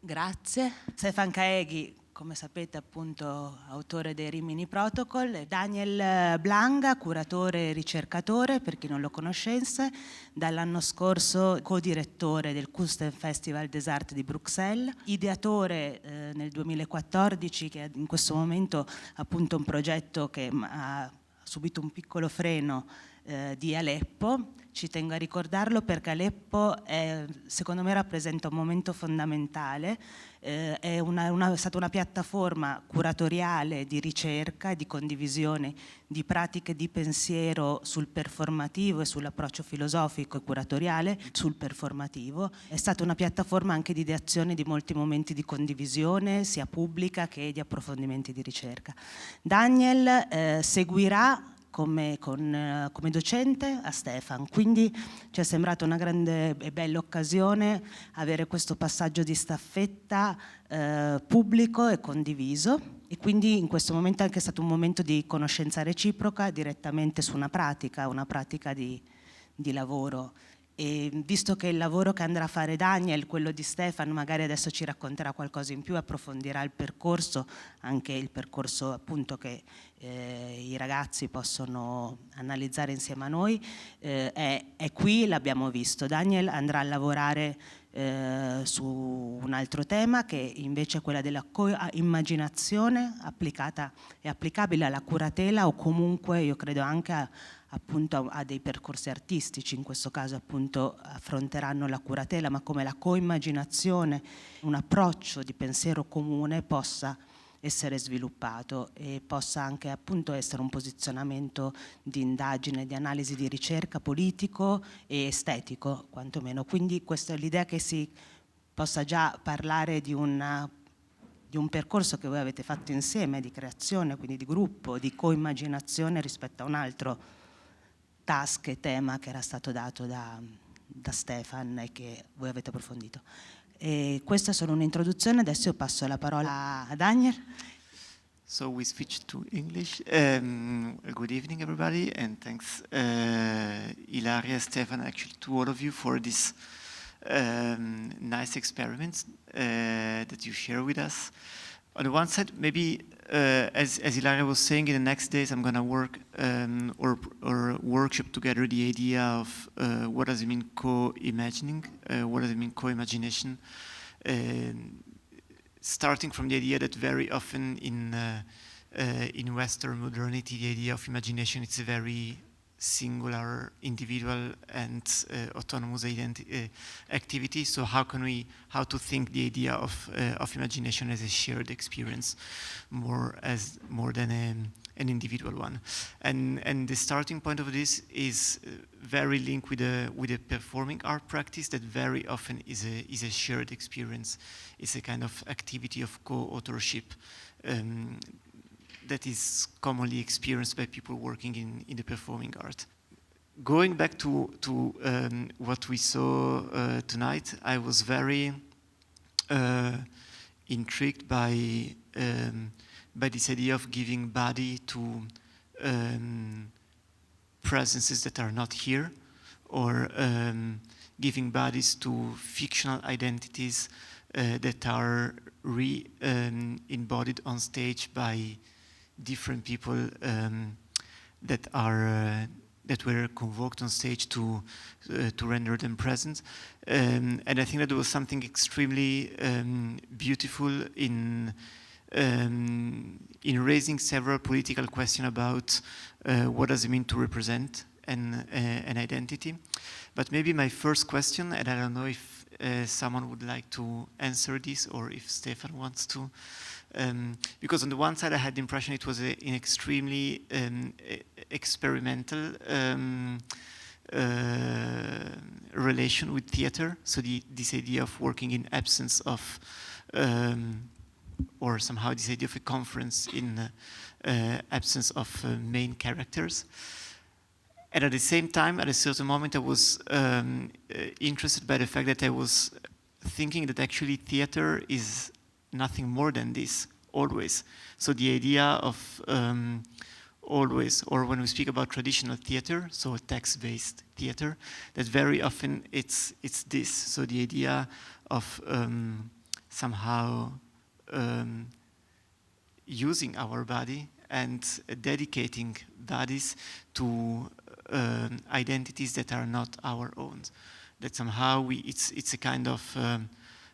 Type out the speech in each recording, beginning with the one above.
Grazie. Stefan Kaegi, come sapete appunto autore dei Rimini Protocol, e Daniel Blanga, curatore e ricercatore, per chi non lo conoscesse, dall'anno scorso co-direttore del Kunstfestival des Arts di Bruxelles, ideatore nel 2014, che in questo momento appunto un progetto che ha subito un piccolo freno di Aleppo. Ci tengo a ricordarlo perché Aleppo secondo me rappresenta un momento fondamentale, è stata una piattaforma curatoriale di ricerca e di condivisione di pratiche di pensiero sul performativo e sull'approccio filosofico e curatoriale sul performativo. È stata una piattaforma anche di ideazione di molti momenti di condivisione, sia pubblica che di approfondimenti di ricerca. Daniel seguirà come docente a Stefan, quindi ci è sembrata una grande e bella occasione avere questo passaggio di staffetta pubblico e condiviso, e quindi in questo momento è anche stato un momento di conoscenza reciproca direttamente su una pratica di lavoro. E visto che il lavoro che andrà a fare Daniel, quello di Stefan, magari adesso ci racconterà qualcosa in più, approfondirà il percorso, anche il percorso appunto che i ragazzi possono analizzare insieme a noi, è qui, l'abbiamo visto. Daniel andrà a lavorare su un altro tema che invece è quella della coimmaginazione applicabile alla curatela, o comunque io credo anche appunto a dei percorsi artistici. In questo caso appunto affronteranno la curatela, ma come la coimmaginazione, un approccio di pensiero comune possa essere sviluppato e possa anche appunto essere un posizionamento di indagine, di analisi, di ricerca politico e estetico quantomeno. Quindi questa è l'idea, che si possa già parlare di un percorso che voi avete fatto insieme, di creazione, quindi di gruppo, di coimmaginazione rispetto a un altro task e tema che era stato dato da Stefan e che voi avete approfondito. E questa è solo un'introduzione, adesso io passo la parola a Daniel. So we switch to English. Good evening, everybody, and thanks, Ilaria, Stefan, actually to all of you for this nice experiments that you share with us. On the one side, maybe as Ilaria was saying, in the next days I'm going to work or workshop together the idea of what does it mean co-imagining, what does it mean co-imagination, starting from the idea that very often in Western modernity the idea of imagination is a very singular, individual and autonomous activity. So how to think the idea of imagination as a shared experience, more than an individual one, and the starting point of this is very linked with a performing art practice that very often is a shared experience. It's a kind of activity of co-authorship that is commonly experienced by people working in the performing art. Going back to what we saw tonight, I was very intrigued by this idea of giving body to presences that are not here, or giving bodies to fictional identities that are embodied on stage by different people that were convoked on stage to render them present, and I think that there was something extremely beautiful in raising several political questions about what does it mean to represent an identity. But maybe my first question, and I don't know if someone would like to answer this, or if Stefan wants to. Because on the one side I had the impression it was an extremely experimental relation with theater. So this idea of working in absence of, or somehow this idea of a conference in absence of main characters. And at the same time, at a certain moment, I was interested by the fact that I was thinking that actually theater is nothing more than this, always. So the idea of always, or when we speak about traditional theater, so text-based theater, that very often it's this. So the idea of somehow using our body and dedicating bodies to identities that are not our own. That somehow it's a kind of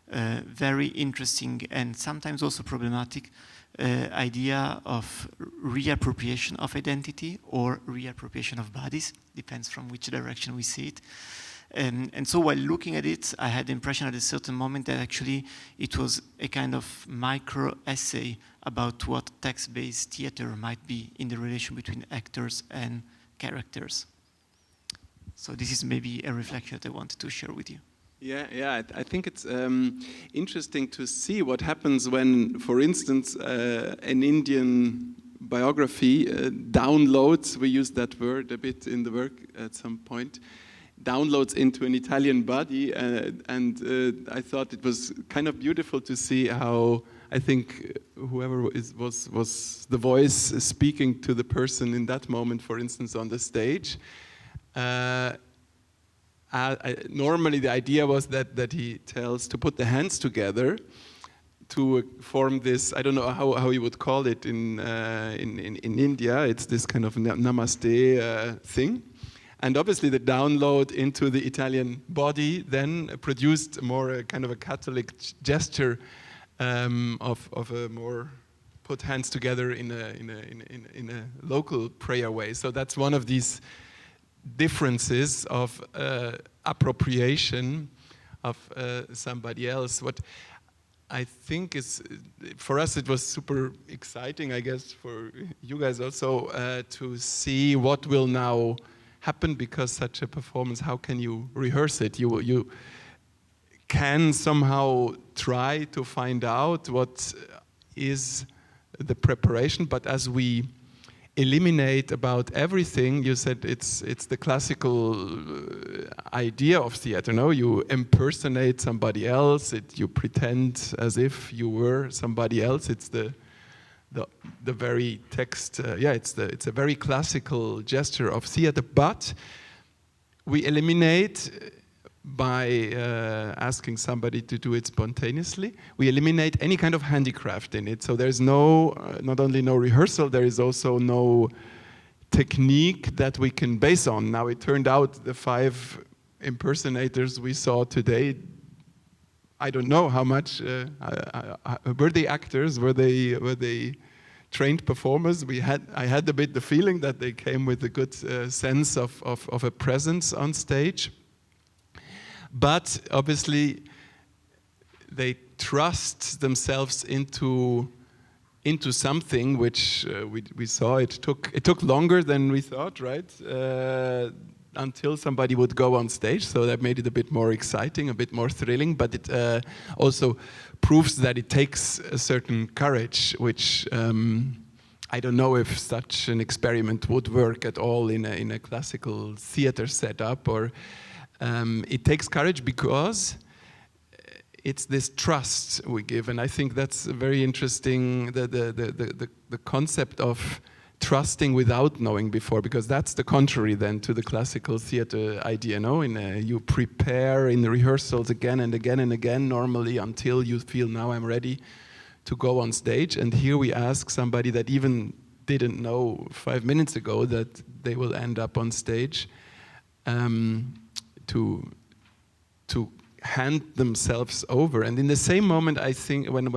very interesting and sometimes also problematic idea of reappropriation of identity or reappropriation of bodies, depends from which direction we see it. And so while looking at it, I had the impression at a certain moment that actually it was a kind of micro essay about what text-based theater might be in the relation between actors and characters. So this is maybe a reflection that I wanted to share with you. Yeah, I think it's interesting to see what happens when, for instance, an Indian biography downloads, we use that word a bit in the work at some point, downloads into an Italian body, and I thought it was kind of beautiful to see how, I think whoever was the voice speaking to the person in that moment, for instance, on the stage, normally the idea was that he tells to put the hands together to form this, I don't know how you would call it in India, it's this kind of namaste thing. And obviously the download into the Italian body then produced more kind of a Catholic gesture of a more put hands together in a local prayer way. So that's one of these differences of appropriation of somebody else. What I think is, for us it was super exciting, I guess for you guys also, to see what will now happen, because such a performance, how can you rehearse it? You can somehow try to find out what is the preparation, but as we eliminate about everything, you said it's the classical idea of theater, no? You impersonate somebody else, you pretend as if you were somebody else. It's the very text, it's a very classical gesture of theater, but we eliminate by asking somebody to do it spontaneously. We eliminate any kind of handicraft in it. So there's no, not only no rehearsal, there is also no technique that we can base on. Now it turned out the 5 impersonators we saw today, I don't know how much, were they actors, were they trained performers? I had a bit the feeling that they came with a good sense of a presence on stage. But obviously, they trust themselves into something which we saw. It took longer than we thought, right? Until somebody would go on stage, so that made it a bit more exciting, a bit more thrilling. But it also proves that it takes a certain courage, which I don't know if such an experiment would work at all in a classical theater setup, or. It takes courage because it's this trust we give, and I think that's very interesting. The concept of trusting without knowing before, because that's the contrary then to the classical theater idea. No, you prepare in the rehearsals again and again and again, normally until you feel now I'm ready to go on stage. And here we ask somebody that even didn't know 5 minutes ago that they will end up on stage. To hand themselves over. And in the same moment, I think, when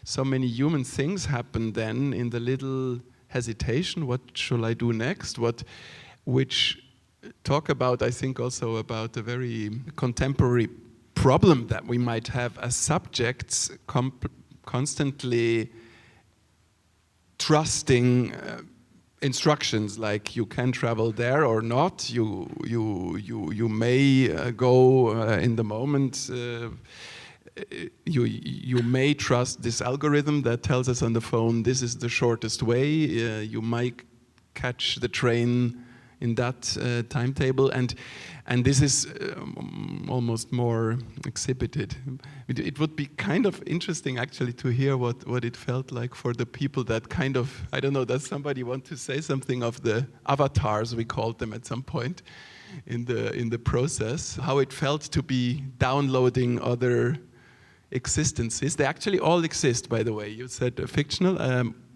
so many human things happen then, in the little hesitation, what shall I do next? Which talk about, I think, also about a very contemporary problem that we might have as subjects, constantly trusting instructions, like you can travel there or not. You may go in the moment. You may trust this algorithm that tells us on the phone this is the shortest way. You might catch the train in that timetable, and this is almost more exhibited. It would be kind of interesting actually to hear what it felt like for the people that kind of, I don't know, does somebody want to say something of the avatars, we called them at some point in the process, how it felt to be downloading other existences. They actually all exist, by the way. You said fictional.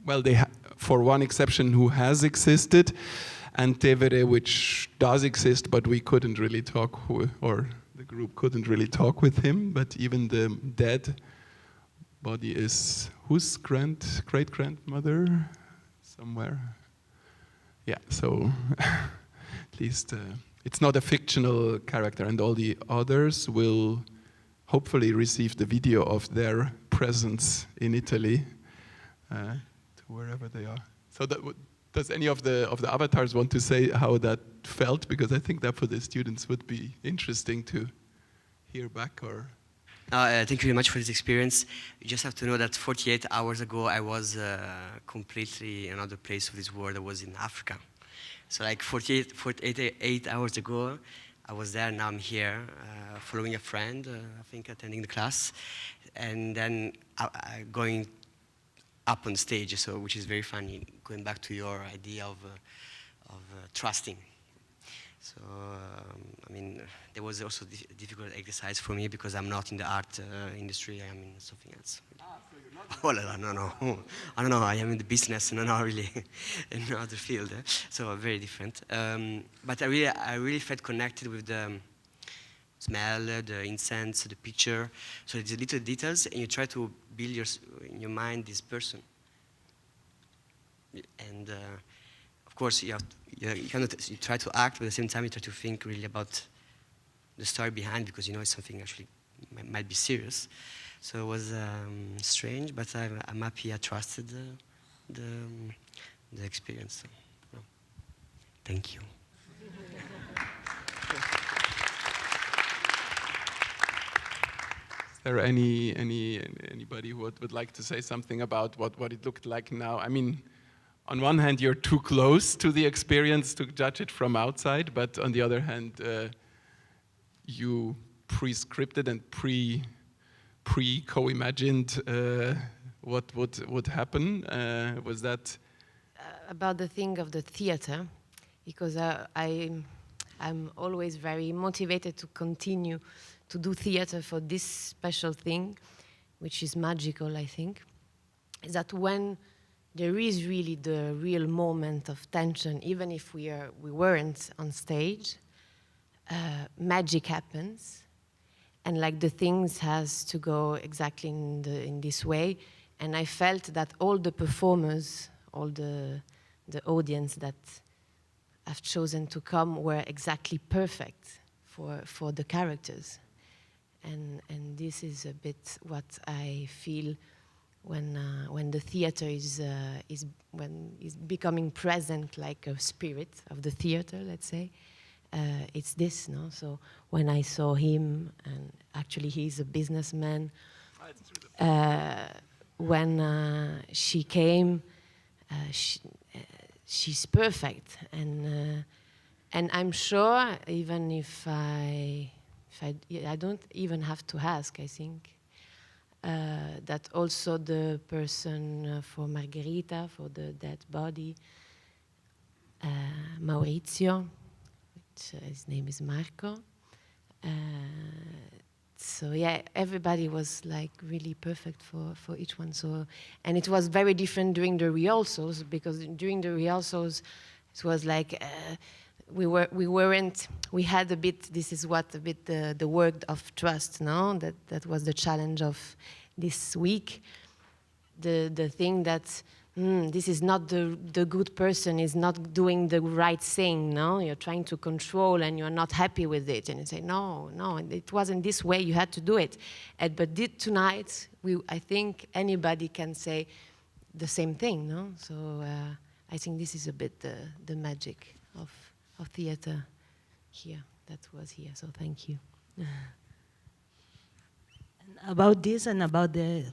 Well, for one exception who has existed, and Tevere, which does exist, but we couldn't really talk, or the group couldn't really talk with him. But even the dead body is whose great-grandmother? Somewhere. Yeah, so at least it's not a fictional character, and all the others will hopefully receive the video of their presence in Italy to wherever they are. So does any of the avatars want to say how that felt? Because I think that for the students would be interesting to hear back. Or thank you very much for this experience. You just have to know that 48 hours ago I was completely in another place of this world. I was in Africa. So like 48 hours ago I was there, now I'm here following a friend, I think attending the class, and then going up on stage, so which is very funny, going back to your idea of trusting. So, I mean, there was also a difficult exercise for me because I'm not in the art industry, I'm in something else. Oh, no. I don't know, I am in the business, no, really, in another field, so very different. But I really felt connected with the smell, the incense, the picture. So it's little details, and you try to build in your mind this person. And of course, you try to act, but at the same time, you try to think really about the story behind, because you know it's something actually might be serious. So it was strange, but I'm happy I trusted the experience. So, thank you. Is there anybody who would like to say something about what it looked like now? I mean, on one hand, you're too close to the experience to judge it from outside, but on the other hand, you pre-scripted and pre-co-imagined what would happen. Was that about the thing of the theater? Because I'm always very motivated to continue to do theater for this special thing, which is magical, I think, is that when there is really the real moment of tension, even if we weren't on stage, magic happens, and like the things has to go exactly in this way. And I felt that all the performers, all the audience that have chosen to come were exactly perfect for the characters. And this is a bit what I feel when the theater is becoming present, like a spirit of the theater, let's say. It's this, no? So when I saw him, and actually he's a businessman, when she came, she's perfect, and I'm sure even if I don't even have to ask, I think that also the person for Margherita, for the dead body, Maurizio, his name is Marco. So yeah, everybody was like really perfect for each one. So, and it was very different during the rehearsals, because during the rehearsals it was like we had a bit. This is what a bit the work of trust, no? That was the challenge of this week. The thing that. This is not the good person, is not doing the right thing, no? You're trying to control and you're not happy with it. And you say, no, it wasn't this way, you had to do it. But tonight, I think anybody can say the same thing, no? So I think this is a bit the magic of theater here, that was here, so thank you. About this and about the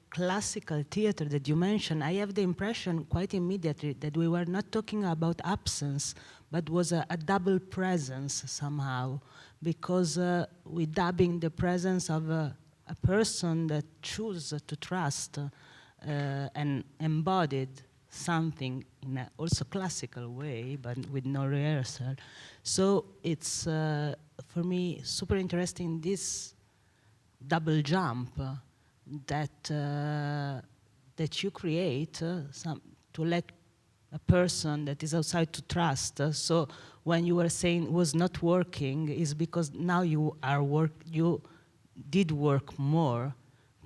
classical theater that you mentioned, I have the impression quite immediately that we were not talking about absence, but was a double presence somehow, because we're dubbing the presence of a person that chooses to trust and embodied something in a also classical way, but with no rehearsal. So it's, for me, super interesting, this double jump that that you create to let a person that is outside to trust. So when you were saying was not working, is because now you did work more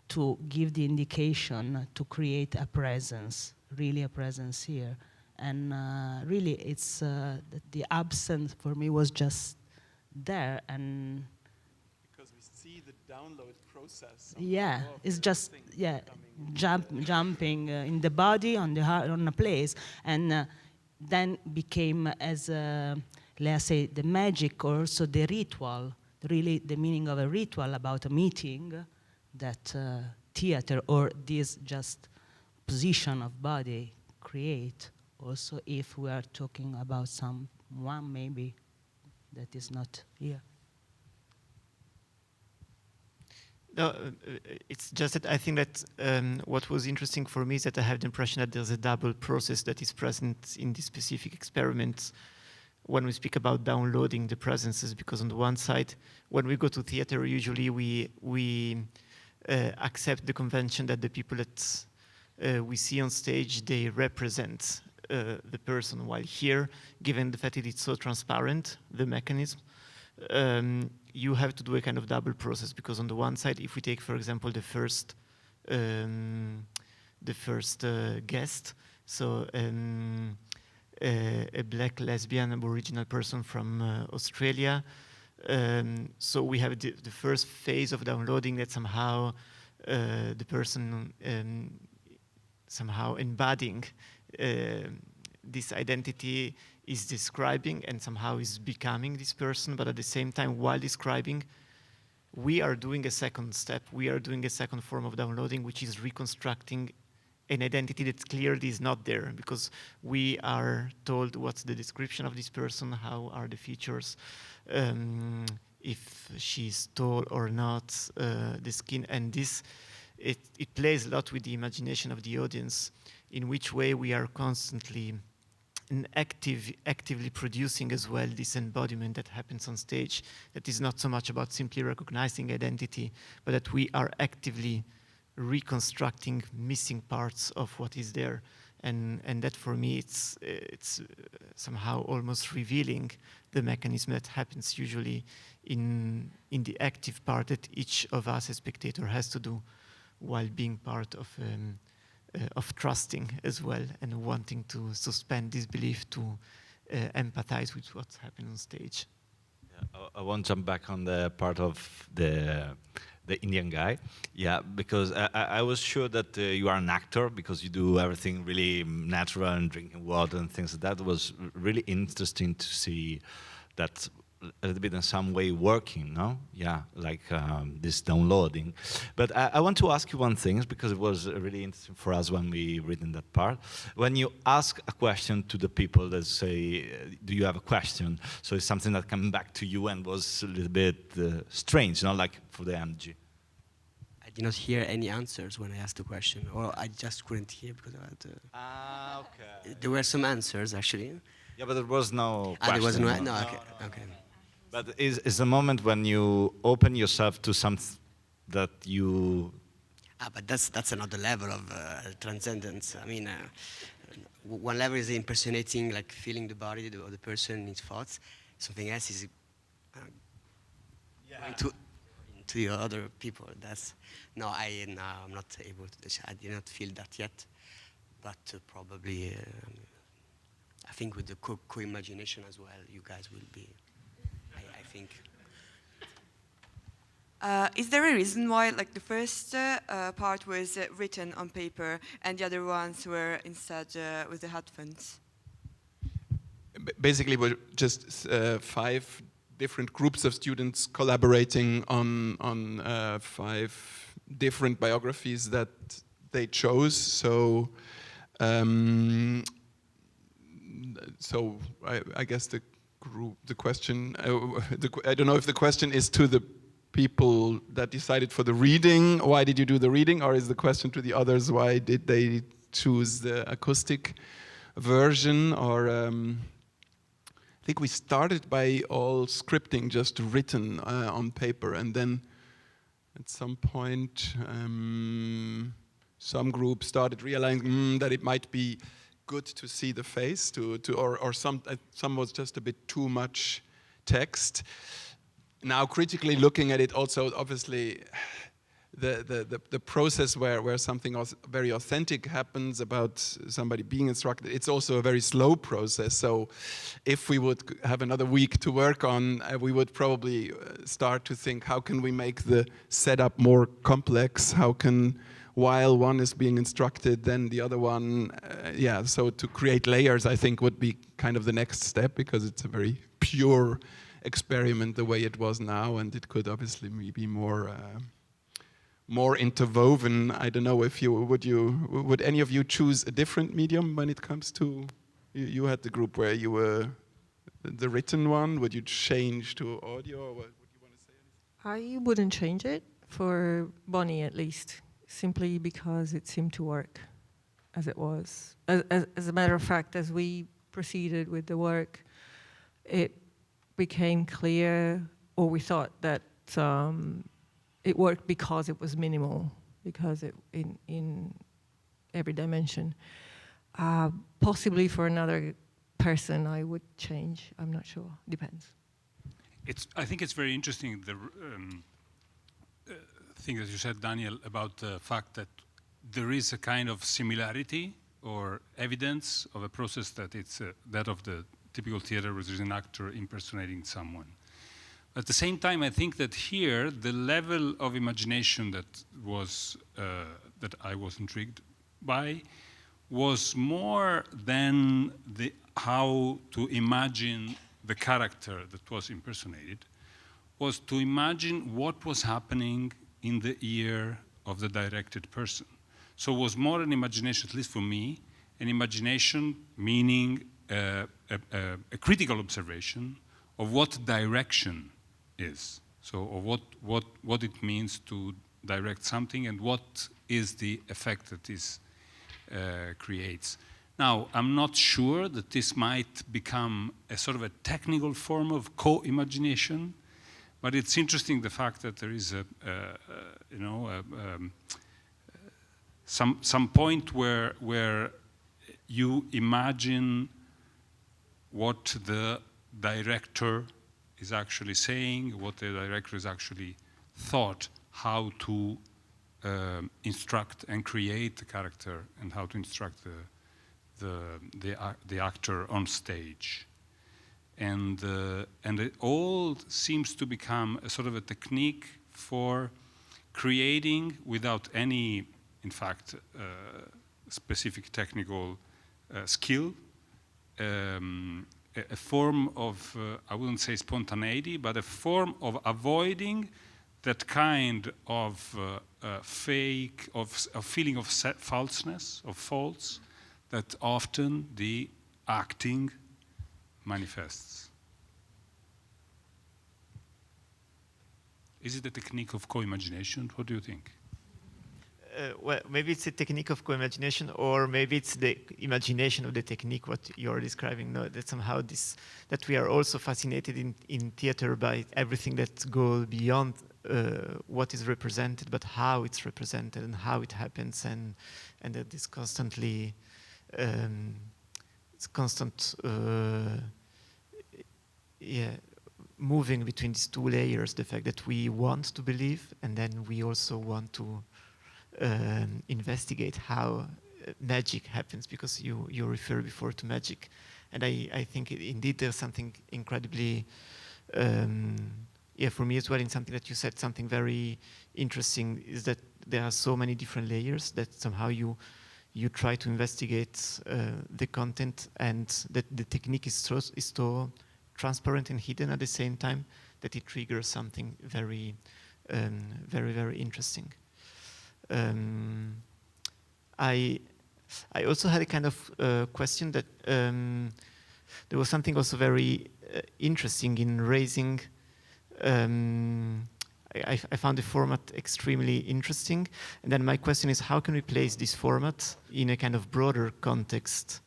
to give the indication to create a presence, really a presence here. And really it's the absence for me was just there. And because we see the download process. yeah, it's just jumping in the body on the heart, on a place, and then became as let's say the magic, or also the ritual, really the meaning of a ritual about a meeting, that theater or this just position of body create. Also, if we are talking about someone maybe that is not here. No, it's just that I think that what was interesting for me is that I have the impression that there's a double process that is present in this specific experiment when we speak about downloading the presences, because on the one side, when we go to theater, usually we accept the convention that the people that we see on stage, they represent the person, while here, given the fact that it's so transparent, the mechanism, you have to do a kind of double process, because on the one side, if we take, for example, the first guest, so a black lesbian Aboriginal person from Australia, so we have the first phase of downloading that somehow the person somehow embodying this identity is describing and somehow is becoming this person, but at the same time, while describing, we are doing a second step, we are doing a second form of downloading, which is reconstructing an identity that clearly is not there, because we are told what's the description of this person, how are the features, if she's tall or not, the skin, and this, it plays a lot with the imagination of the audience, in which way we are constantly actively producing as well this embodiment that happens on stage, that is not so much about simply recognizing identity, but that we are actively reconstructing missing parts of what is there. And that for me, it's somehow almost revealing the mechanism that happens usually in the active part that each of us as spectator has to do while being part of trusting as well and wanting to suspend disbelief to empathize with what's happening on stage. Yeah, I want to jump back on the part of the Indian guy. Yeah, because I was sure that you are an actor because you do everything really natural and drinking water and things like that. It was really interesting to see that a little bit in some way working, no? Yeah, like this downloading. But I want to ask you one thing, because it was really interesting for us when we read in that part. When you ask a question to the people that say, do you have a question? So it's something that came back to you and was a little bit strange, not like for the MG. I did not hear any answers when I asked the question, or I just couldn't hear because I had to... Okay. There were some answers, actually. Yeah, but there was no question. There was no, okay. Okay. But is a moment when you open yourself to something that you... But that's another level of transcendence. I mean, one level is impersonating, like feeling the body of the person, his thoughts. Something else is going to the other people. I'm not able to. I did not feel that yet, but probably I think with the co-imagination as well, you guys will be. I think. Is there a reason why, like, the first part was written on paper and the other ones were instead with the headphones? Basically, we're just 5 different groups of students collaborating on 5 different biographies that they chose. So, I guess the question, I don't know if the question is to the people that decided for the reading, why did you do the reading, or is the question to the others, why did they choose the acoustic version, or I think we started by all scripting just written on paper, and then at some point, some groups started realizing that it might be good to see the face, or some was just a bit too much text. Now, critically looking at it, also obviously, the process where something very authentic happens about somebody being instructed, it's also a very slow process. So if we would have another week to work on, we would probably start to think, how can we make the setup more complex? How can, while one is being instructed, then the other one, so to create layers, I think, would be kind of the next step, because it's a very pure experiment the way it was now, and it could obviously be more interwoven. I don't know if would any of you choose a different medium when it comes to, you had the group where you were the written one. Would you change to audio, or would you want to say anything? I wouldn't change it, for Bonnie at least, simply because it seemed to work as it was. As a matter of fact, as we proceeded with the work, it became clear, or we thought that it worked because it was minimal, because it in every dimension. Possibly for another person I would change, I'm not sure, depends. I think it's very interesting, the thing that you said, Daniel, about the fact that there is a kind of similarity or evidence of a process that it's that of the typical theater, where there's an actor impersonating someone. At the same time, I think that here, the level of imagination that I was intrigued by was more than how to imagine the character that was impersonated, was to imagine what was happening in the ear of the directed person. So it was more an imagination, at least for me, an imagination meaning a critical observation of what direction is. So of what it means to direct something, and what is the effect that this creates. Now, I'm not sure that this might become a sort of a technical form of co-imagination, but it's interesting the fact that there is some point where you imagine what the director is actually saying, what the director is actually thought, how to instruct and create the character, and how to instruct the actor on stage. And it all seems to become a sort of a technique for creating, without any, in fact, specific technical skill, a form of, I wouldn't say spontaneity, but a form of avoiding that kind of fake, of feeling of falseness, of faults, that often the acting manifests. Is it a technique of co-imagination? What do you think? Well, maybe it's a technique of co-imagination, or maybe it's the imagination of the technique, what you're describing. No, that somehow that we are also fascinated in theater by everything that goes beyond what is represented, but how it's represented and how it happens, and that this constantly, moving between these two layers, the fact that we want to believe, and then we also want to investigate how magic happens, because you refer before to magic, and I think indeed there's something incredibly, for me as well, in something that you said, something very interesting, is that there are so many different layers that somehow you try to investigate the content, and that the technique is so transparent and hidden at the same time that it triggers something very, very, very interesting. I also had a kind of question that there was something also very interesting in raising. I found the format extremely interesting, and then my question is, how can we place this format in a kind of broader context,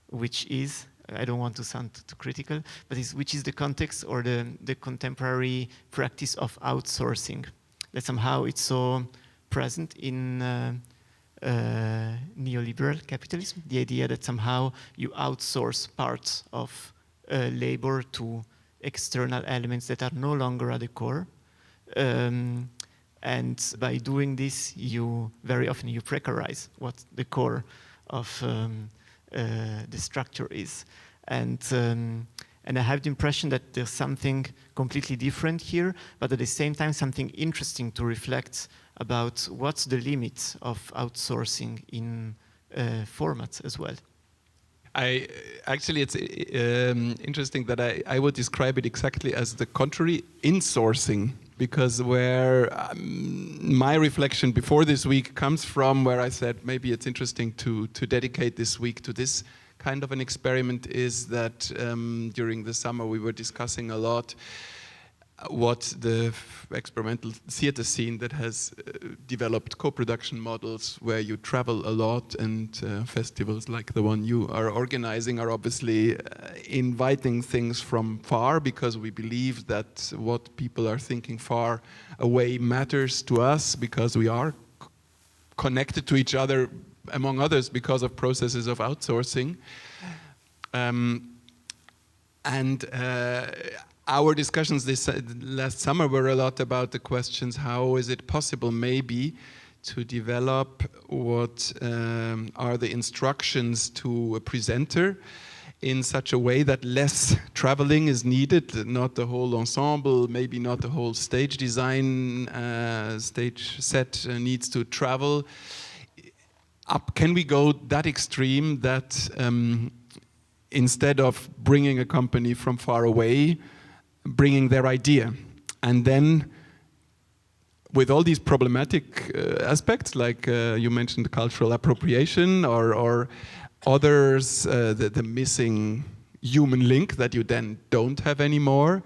which is, I don't want to sound too critical, but which is the context or the contemporary practice of outsourcing. that somehow it's so present in neoliberal capitalism, the idea that somehow you outsource parts of labor to external elements that are no longer at the core. And by doing this, very often you precarize what the core of the structure is. And I have the impression that there's something completely different here, but at the same time something interesting to reflect about what's the limit of outsourcing in formats as well. Actually, it's interesting that I would describe it exactly as the contrary, insourcing, because where my reflection before this week comes from, where I said maybe it's interesting to dedicate this week to this kind of an experiment, is that during the summer we were discussing a lot what the experimental theater scene that has developed co-production models where you travel a lot, and festivals like the one you are organizing are obviously inviting things from far, because we believe that what people are thinking far away matters to us, because we are connected to each other, among others, because of processes of outsourcing. Our discussions this last summer were a lot about the questions: how is it possible maybe to develop what are the instructions to a presenter in such a way that less traveling is needed, not the whole ensemble, maybe not the whole stage design, stage set needs to travel. Can we go that extreme that instead of bringing a company from far away, bringing their idea, and then with all these problematic aspects, like you mentioned, the cultural appropriation or others, the missing human link that you then don't have anymore.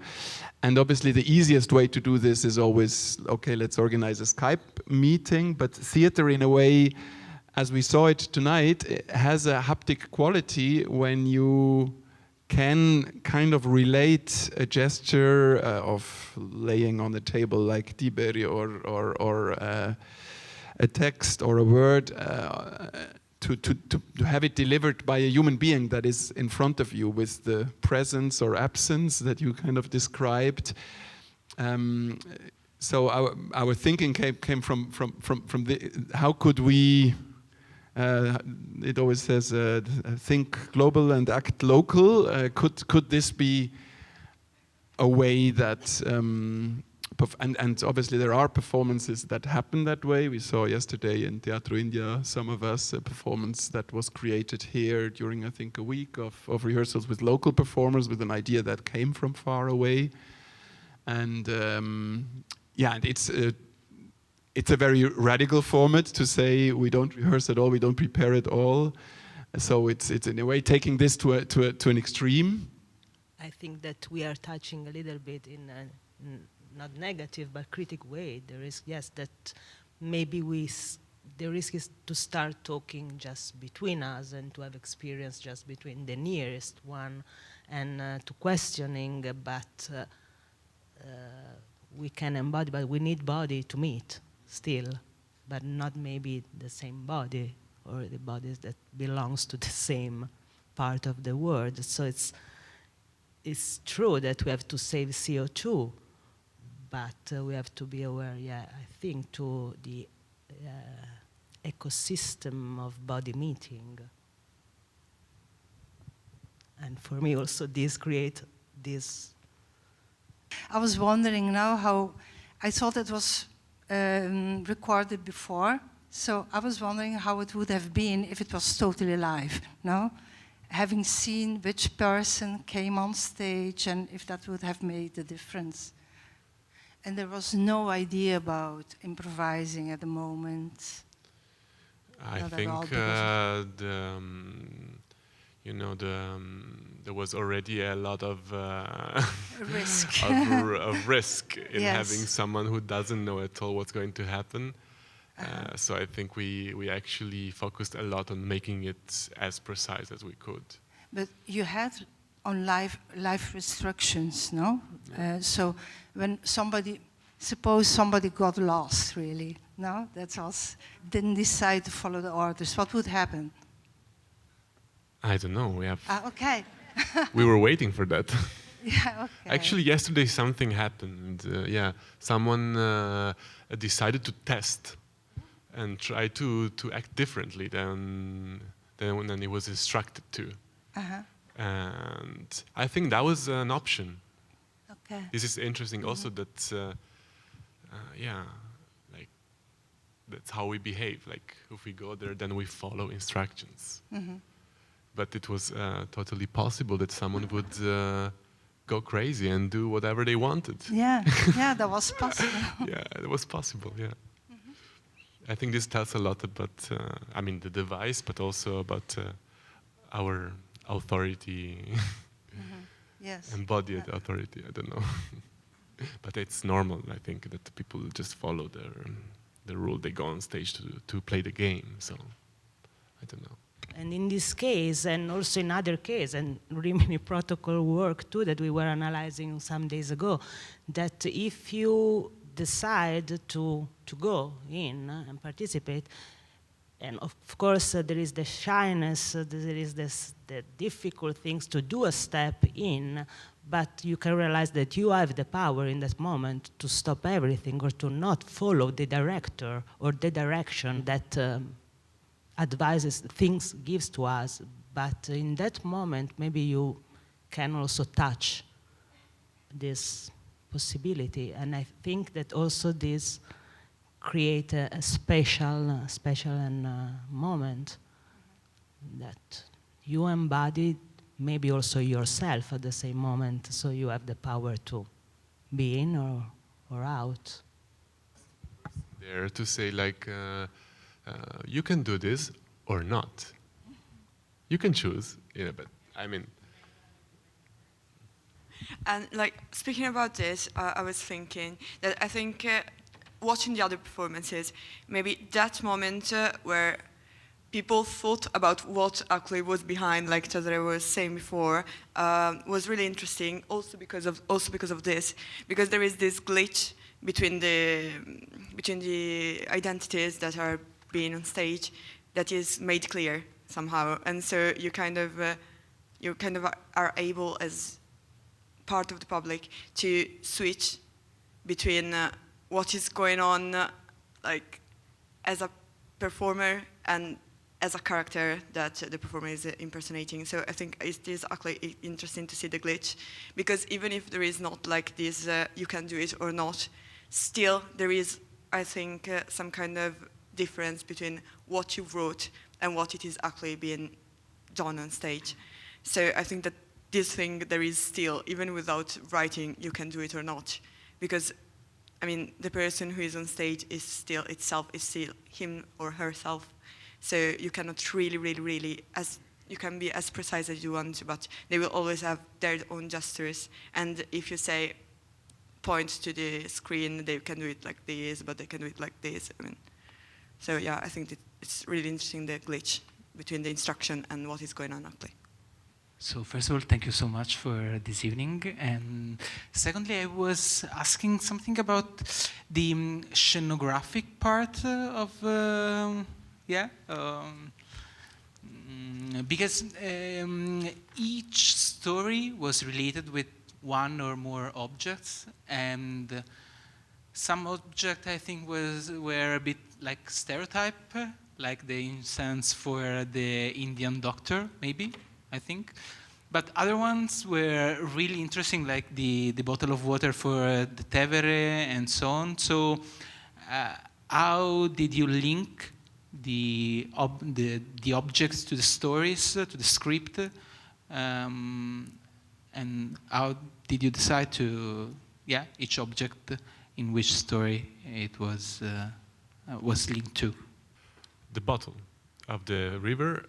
And obviously the easiest way to do this is always, okay, let's organize a Skype meeting, but theater in a way, as we saw it tonight, it has a haptic quality when you can kind of relate a gesture of laying on the table like Tiberi or a text or a word to have it delivered by a human being that is in front of you with the presence or absence that you kind of described. So our thinking came from the, how could we, it always says think global and act local. Could this be a way that, and obviously there are performances that happen that way. We saw yesterday in Teatro India, some of us, a performance that was created here during, I think, a week of rehearsals with local performers with an idea that came from far away. And yeah, it's a very radical format to say we don't rehearse at all, we don't prepare at all. So it's in a way taking this to an extreme. I think that we are touching a little bit in a not negative but critical way. There is, yes, that maybe the risk is to start talking just between us and to have experience just between the nearest one, and to questioning, but we can embody, but we need body to meet still, but not maybe the same body or the bodies that belongs to the same part of the world. So it's true that we have to save CO2, but we have to be aware, yeah, I think, to the ecosystem of body meeting. And for me also this create this. I was wondering now how, I thought it was recorded before, so I was wondering how it would have been if it was totally live, no? Having seen which person came on stage and if that would have made a difference. And there was no idea about improvising at the moment. I think there was already a lot of risk. of risk in yes. having someone who doesn't know at all what's going to happen. So I think we actually focused a lot on making it as precise as we could. But you had on live restrictions, no? So when somebody suppose somebody got lost, really. No, that's us. Didn't decide to follow the orders. What would happen? I don't know. Okay. We were waiting for that. Yeah, okay. Actually, yesterday something happened. Someone decided to test and try to act differently than he was instructed to. And I think that was an option. Okay. This is interesting also that, like, that's how we behave. Like, if we go there, then we follow instructions. But it was totally possible that someone would go crazy and do whatever they wanted. Yeah, that was possible. Yeah, it was possible, yeah. I think this tells a lot about, the device, but also about our authority, Yes. embodied authority, I don't know. But it's normal, I think, that people just follow the rule. They go on stage to play the game, so I don't know. And in this case, and also in other cases, and Rimini protocol work too, that we were analyzing some days ago, that if you decide to go in and participate, and of course there is the shyness, there is the difficult things to do a step in, but you can realize that you have the power in that moment to stop everything or to not follow the director or the direction that advises, things gives to us, but in that moment maybe you can also touch this possibility, and I think that also this create a special moment that you embody maybe also yourself at the same moment, so you have the power to be in or out. There to say like, you can do this or not. You can choose, but I mean. And like speaking about this, I was thinking that I think watching the other performances, maybe that moment where people thought about what actually was behind, like Cesare was saying before, was really interesting. Also because of this, because there is this glitch between the identities that are being on stage that is made clear somehow, and so you kind of are able as part of the public to switch between what is going on like as a performer and as a character that the performer is impersonating. So I think it is actually interesting to see the glitch, because even if there is not like this you can do it or not, still there is, I think, some kind of difference between what you wrote and what it is actually being done on stage. So I think that this thing there is still, even without writing, you can do it or not, because I mean the person who is on stage is still him or herself. So you cannot really, as you can be as precise as you want, but they will always have their own gestures. And if you say point to the screen, they can do it like this, but they can do it like this. I mean, so yeah, I think it's really interesting, the glitch between the instruction and what is going on actually. So first of all, thank you so much for this evening. And secondly, I was asking something about the scenographic part of, because each story was related with one or more objects, and some objects I think were a bit like stereotype, like the incense for the Indian doctor, maybe, I think. But other ones were really interesting, like the bottle of water for the Tevere and so on. So how did you link the objects to the stories, to the script? And how did you decide to, each object in which story it was linked to? The bottle of the river,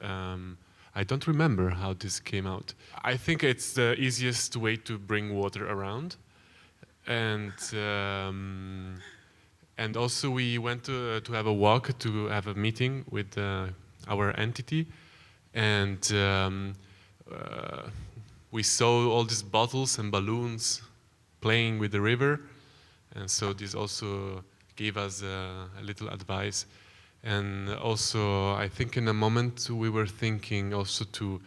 I don't remember how this came out. I think it's the easiest way to bring water around. And also we went to have a walk, to have a meeting with our entity. And we saw all these bottles and balloons playing with the river. And so this also gave us a little advice. And also, I think in a moment we were thinking also to,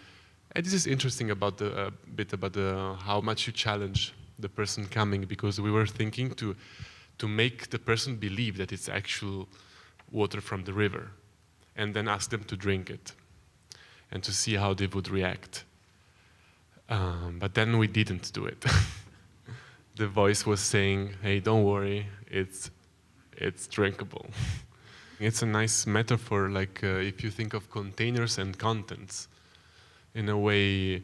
and this is interesting about the bit about how much you challenge the person coming, because we were thinking to make the person believe that it's actual water from the river, and then ask them to drink it, and to see how they would react. But then we didn't do it. The voice was saying, "Hey, don't worry, it's drinkable." It's a nice metaphor, like if you think of containers and contents. In a way,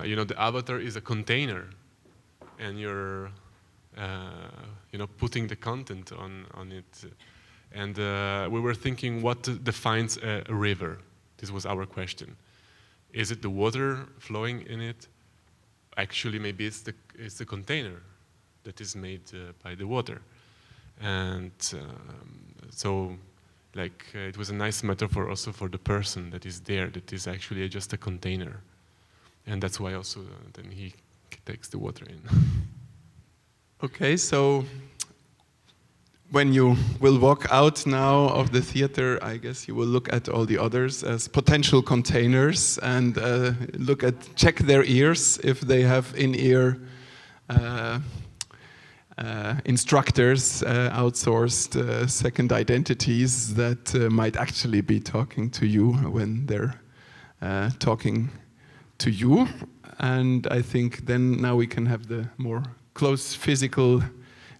you know, the avatar is a container, and you're, you know, putting the content on it. And we were thinking, what defines a river? This was our question. Is it the water flowing in it? Actually, maybe it's the container that is made by the water. And so, like, it was a nice metaphor also for the person that is there, that is actually just a container. And that's why also then he takes the water in. Okay, so when you will walk out now of the theater, I guess you will look at all the others as potential containers and check their ears if they have in-ear instructors, outsourced second identities that might actually be talking to you when they're talking to you. And I think then now we can have the more close physical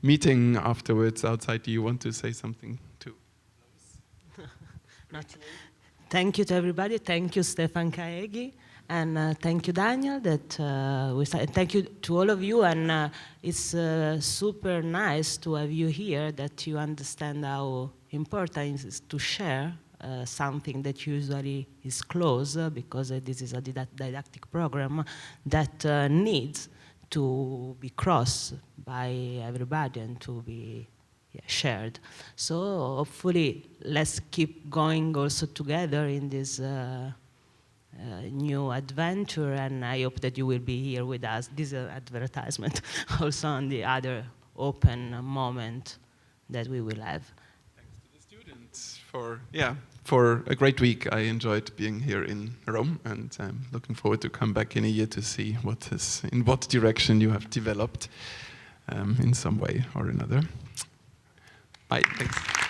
meeting afterwards outside. Do you want to say something too? Thank you to everybody. Thank you, Stefan Kaegi. And thank you, Daniel. Thank you to all of you. And it's super nice to have you here, that you understand how important it is to share something that usually is close, because this is a didactic program that needs to be crossed by everybody and to be shared. So hopefully, let's keep going also together in this new adventure, and I hope that you will be here with us. This is an advertisement also on the other open moment that we will have. Thanks to the students for a great week. I enjoyed being here in Rome, and I'm looking forward to come back in a year to see in what direction you have developed in some way or another. Bye. Thanks.